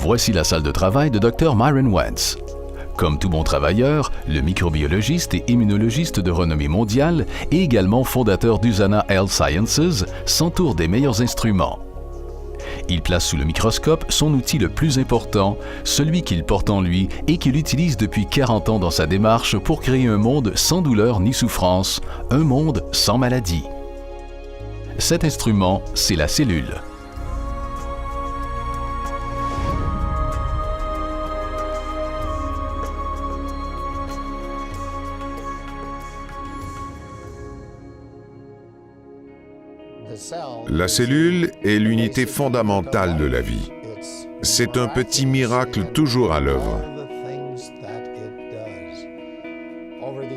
Voici la salle de travail de Dr. Myron Wentz. Comme tout bon travailleur, le microbiologiste et immunologiste de renommée mondiale et également fondateur d'Usana Health Sciences s'entoure des meilleurs instruments. Il place sous le microscope son outil le plus important, celui qu'il porte en lui et qu'il utilise depuis 40 ans dans sa démarche pour créer un monde sans douleur ni souffrance, un monde sans maladie. Cet instrument, c'est la cellule. La cellule est l'unité fondamentale de la vie. C'est un petit miracle toujours à l'œuvre.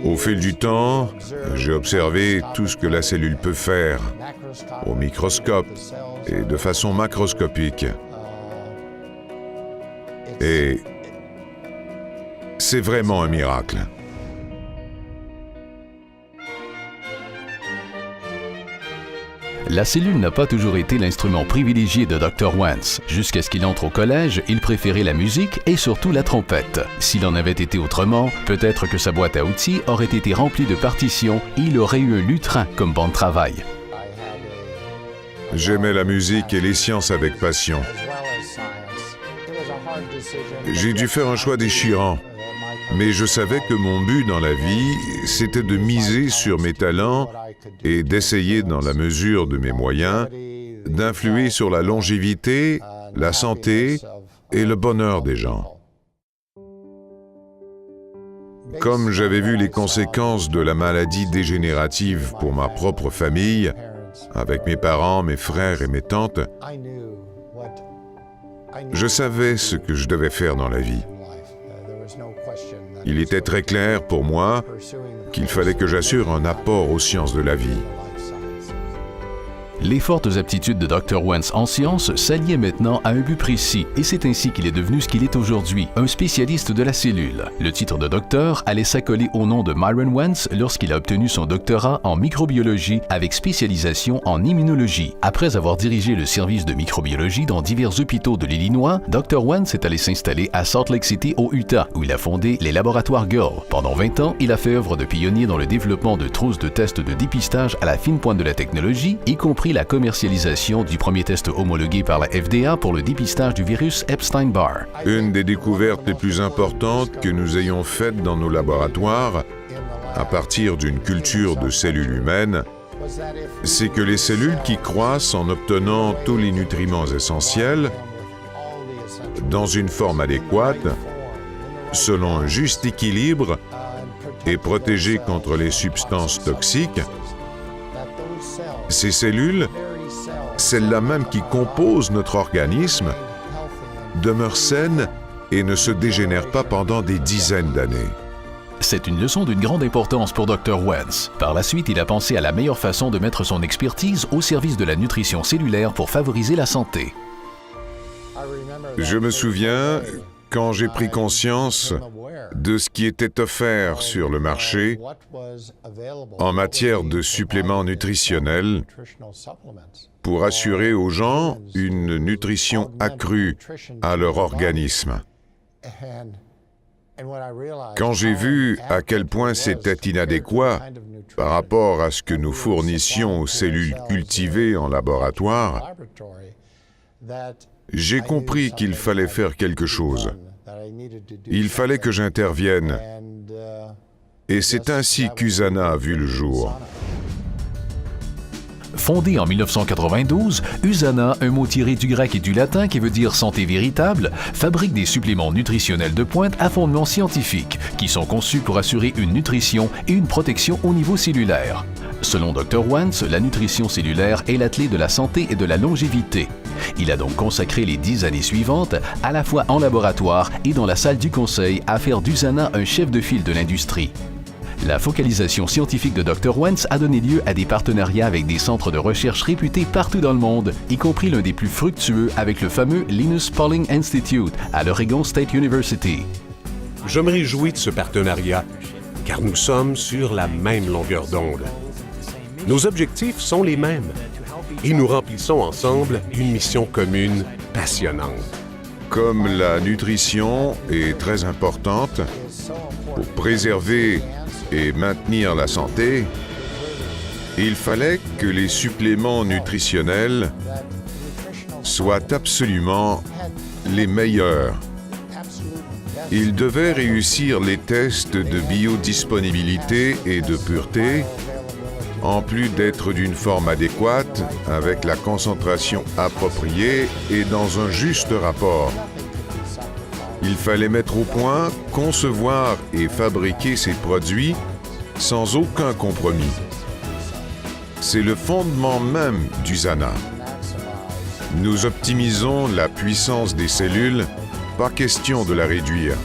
Au fil du temps, j'ai observé tout ce que la cellule peut faire, au microscope et de façon macroscopique. Et c'est vraiment un miracle. La cellule n'a pas toujours été l'instrument privilégié de Dr. Wentz. Jusqu'à ce qu'il entre au collège, il préférait la musique et surtout la trompette. S'il en avait été autrement, peut-être que sa boîte à outils aurait été remplie de partitions et il aurait eu un lutrin comme banc de travail. J'aimais la musique et les sciences avec passion. J'ai dû faire un choix déchirant, mais je savais que mon but dans la vie, c'était de miser sur mes talents et d'essayer, dans la mesure de mes moyens, d'influer sur la longévité, la santé et le bonheur des gens. Comme j'avais vu les conséquences de la maladie dégénérative pour ma propre famille, avec mes parents, mes frères et mes tantes, je savais ce que je devais faire dans la vie. Il était très clair pour moi qu'il fallait que j'assure un apport aux sciences de la vie. Les fortes aptitudes de Dr. Wentz en sciences s'alliaient maintenant à un but précis, et c'est ainsi qu'il est devenu ce qu'il est aujourd'hui, un spécialiste de la cellule. Le titre de docteur allait s'accoler au nom de Myron Wentz lorsqu'il a obtenu son doctorat en microbiologie avec spécialisation en immunologie. Après avoir dirigé le service de microbiologie dans divers hôpitaux de l'Illinois, Dr. Wentz est allé s'installer à Salt Lake City au Utah, où il a fondé les laboratoires Gull. Pendant 20 ans, il a fait œuvre de pionnier dans le développement de trousses de tests de dépistage à la fine pointe de la technologie, y compris la commercialisation du premier test homologué par la FDA pour le dépistage du virus Epstein-Barr. Une des découvertes les plus importantes que nous ayons faites dans nos laboratoires, à partir d'une culture de cellules humaines, c'est que les cellules qui croissent en obtenant tous les nutriments essentiels, dans une forme adéquate, selon un juste équilibre et protégées contre les substances toxiques, ces cellules, celles-là même qui composent notre organisme, demeurent saines et ne se dégénèrent pas pendant des dizaines d'années. C'est une leçon d'une grande importance pour Dr. Wentz. Par la suite, il a pensé à la meilleure façon de mettre son expertise au service de la nutrition cellulaire pour favoriser la santé. Je me souviens, quand j'ai pris conscience de ce qui était offert sur le marché en matière de suppléments nutritionnels pour assurer aux gens une nutrition accrue à leur organisme. Quand j'ai vu à quel point c'était inadéquat par rapport à ce que nous fournissions aux cellules cultivées en laboratoire, j'ai compris qu'il fallait faire quelque chose. Il fallait que j'intervienne. Et c'est ainsi qu'Usana a vu le jour. Fondée en 1992, Usana, un mot tiré du grec et du latin qui veut dire santé véritable, fabrique des suppléments nutritionnels de pointe à fondement scientifique qui sont conçus pour assurer une nutrition et une protection au niveau cellulaire. Selon Dr. Wentz, la nutrition cellulaire est la clé de la santé et de la longévité. Il a donc consacré les 10 années suivantes, à la fois en laboratoire et dans la salle du conseil, à faire d'Usana un chef de file de l'industrie. La focalisation scientifique de Dr. Wentz a donné lieu à des partenariats avec des centres de recherche réputés partout dans le monde, y compris l'un des plus fructueux avec le fameux Linus Pauling Institute à l'Oregon State University. Je me réjouis de ce partenariat, car nous sommes sur la même longueur d'onde. Nos objectifs sont les mêmes et nous remplissons ensemble une mission commune passionnante. Comme la nutrition est très importante pour préserver et maintenir la santé, il fallait que les suppléments nutritionnels soient absolument les meilleurs. Ils devaient réussir les tests de biodisponibilité et de pureté, en plus d'être d'une forme adéquate, avec la concentration appropriée et dans un juste rapport. Il fallait mettre au point, concevoir et fabriquer ces produits sans aucun compromis. C'est le fondement même d'USANA. Nous optimisons la puissance des cellules, pas question de la réduire.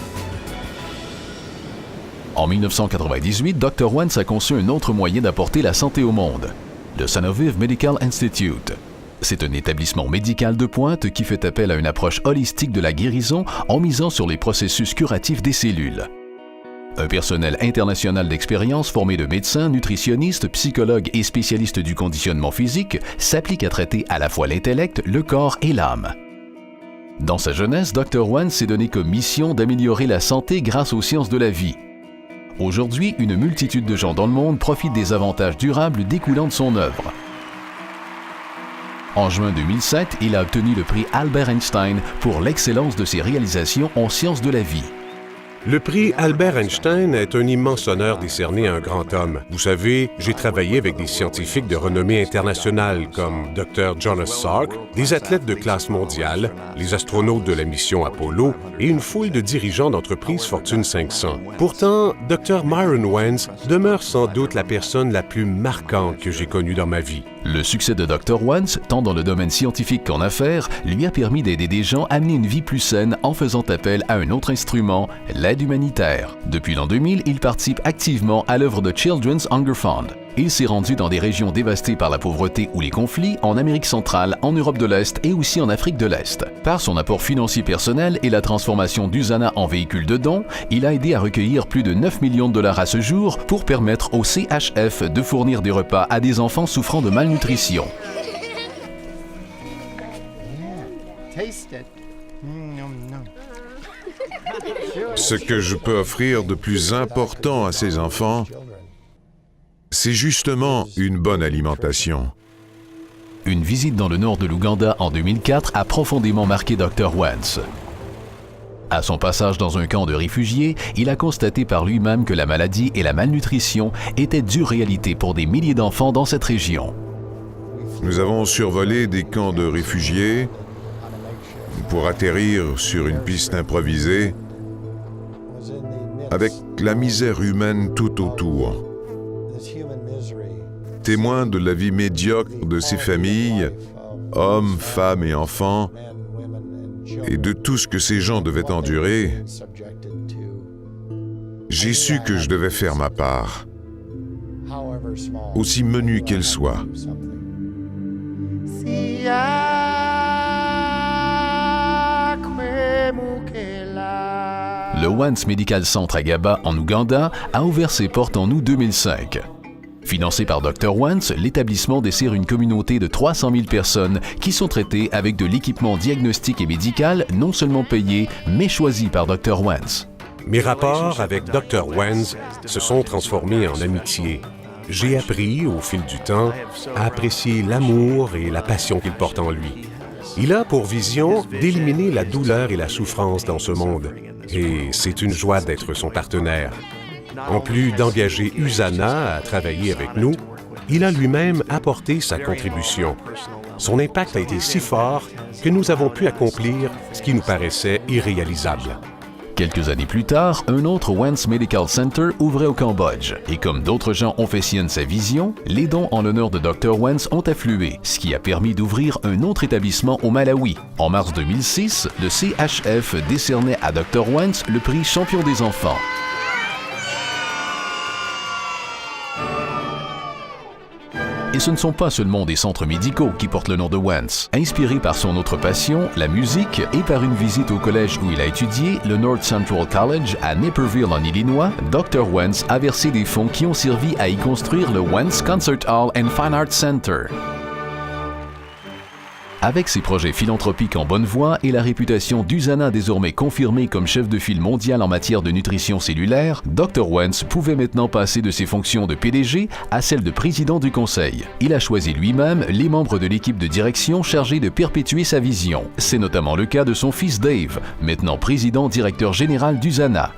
En 1998, Dr. Wentz a conçu un autre moyen d'apporter la santé au monde, le Sanoviv Medical Institute. C'est un établissement médical de pointe qui fait appel à une approche holistique de la guérison en misant sur les processus curatifs des cellules. Un personnel international d'expérience formé de médecins, nutritionnistes, psychologues et spécialistes du conditionnement physique s'applique à traiter à la fois l'intellect, le corps et l'âme. Dans sa jeunesse, Dr. Wentz s'est donné comme mission d'améliorer la santé grâce aux sciences de la vie. Aujourd'hui, une multitude de gens dans le monde profitent des avantages durables découlant de son œuvre. En juin 2007, il a obtenu le prix Albert Einstein pour l'excellence de ses réalisations en sciences de la vie. Le prix Albert Einstein est un immense honneur décerné à un grand homme. Vous savez, j'ai travaillé avec des scientifiques de renommée internationale comme Dr. Jonas Salk, des athlètes de classe mondiale, les astronautes de la mission Apollo et une foule de dirigeants d'entreprises Fortune 500. Pourtant, Dr. Myron Wentz demeure sans doute la personne la plus marquante que j'ai connue dans ma vie. Le succès de Dr. Wentz, tant dans le domaine scientifique qu'en affaires, lui a permis d'aider des gens à mener une vie plus saine en faisant appel à un autre instrument, l'aide humanitaire. Depuis l'an 2000, il participe activement à l'œuvre de Children's Hunger Fund. Il s'est rendu dans des régions dévastées par la pauvreté ou les conflits, en Amérique centrale, en Europe de l'Est et aussi en Afrique de l'Est. Par son apport financier personnel et la transformation d'USANA en véhicule de dons, il a aidé à recueillir plus de 9 millions de dollars à ce jour pour permettre au CHF de fournir des repas à des enfants souffrant de malnutrition. Ce que je peux offrir de plus important à ces enfants, c'est justement une bonne alimentation. Une visite dans le nord de l'Ouganda en 2004 a profondément marqué Dr. Wentz. À son passage dans un camp de réfugiés, il a constaté par lui-même que la maladie et la malnutrition étaient dures réalités pour des milliers d'enfants dans cette région. Nous avons survolé des camps de réfugiés pour atterrir sur une piste improvisée avec la misère humaine tout autour. Témoin de la vie médiocre de ces familles, hommes, femmes et enfants, et de tout ce que ces gens devaient endurer, j'ai su que je devais faire ma part, aussi menue qu'elle soit. Le Wentz Medical Center à Gaba, en Ouganda, a ouvert ses portes en août 2005. Financé par Dr. Wentz, l'établissement dessert une communauté de 300 000 personnes qui sont traitées avec de l'équipement diagnostique et médical non seulement payé, mais choisi par Dr. Wentz. Mes rapports avec Dr. Wentz se sont transformés en amitié. J'ai appris, au fil du temps, à apprécier l'amour et la passion qu'il porte en lui. Il a pour vision d'éliminer la douleur et la souffrance dans ce monde. Et c'est une joie d'être son partenaire. En plus d'engager USANA à travailler avec nous, il a lui-même apporté sa contribution. Son impact a été si fort que nous avons pu accomplir ce qui nous paraissait irréalisable. Quelques années plus tard, un autre Wentz Medical Center ouvrait au Cambodge. Et comme d'autres gens ont fait sienne sa vision, les dons en l'honneur de Dr. Wentz ont afflué, ce qui a permis d'ouvrir un autre établissement au Malawi. En mars 2006, le CHF décernait à Dr. Wentz le prix Champion des enfants. Et ce ne sont pas seulement des centres médicaux qui portent le nom de Wentz. Inspiré par son autre passion, la musique, et par une visite au collège où il a étudié, le North Central College à Naperville en Illinois, Dr. Wentz a versé des fonds qui ont servi à y construire le Wentz Concert Hall and Fine Arts Center. Avec ses projets philanthropiques en bonne voie et la réputation d'Usana désormais confirmée comme chef de file mondial en matière de nutrition cellulaire, Dr. Wentz pouvait maintenant passer de ses fonctions de PDG à celle de président du conseil. Il a choisi lui-même les membres de l'équipe de direction chargée de perpétuer sa vision. C'est notamment le cas de son fils Dave, maintenant président-directeur général d'Usana.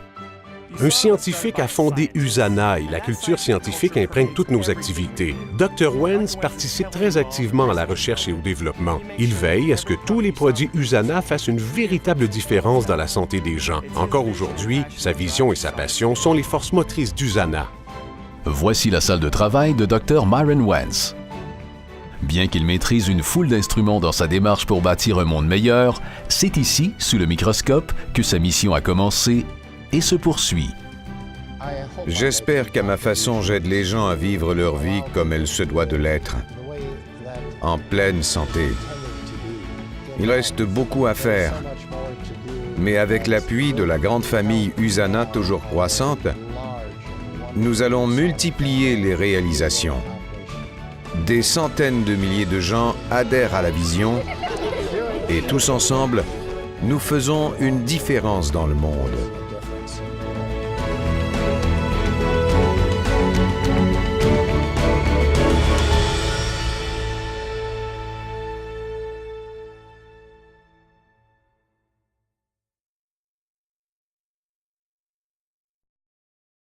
Un scientifique a fondé Usana et la culture scientifique imprègne toutes nos activités. Dr. Wentz participe très activement à la recherche et au développement. Il veille à ce que tous les produits Usana fassent une véritable différence dans la santé des gens. Encore aujourd'hui, sa vision et sa passion sont les forces motrices d'Usana. Voici la salle de travail de Dr. Myron Wentz. Bien qu'il maîtrise une foule d'instruments dans sa démarche pour bâtir un monde meilleur, c'est ici, sous le microscope, que sa mission a commencé et se poursuit. J'espère qu'à ma façon, j'aide les gens à vivre leur vie comme elle se doit de l'être, en pleine santé. Il reste beaucoup à faire, mais avec l'appui de la grande famille Usana toujours croissante, nous allons multiplier les réalisations. Des centaines de milliers de gens adhèrent à la vision et tous ensemble, nous faisons une différence dans le monde.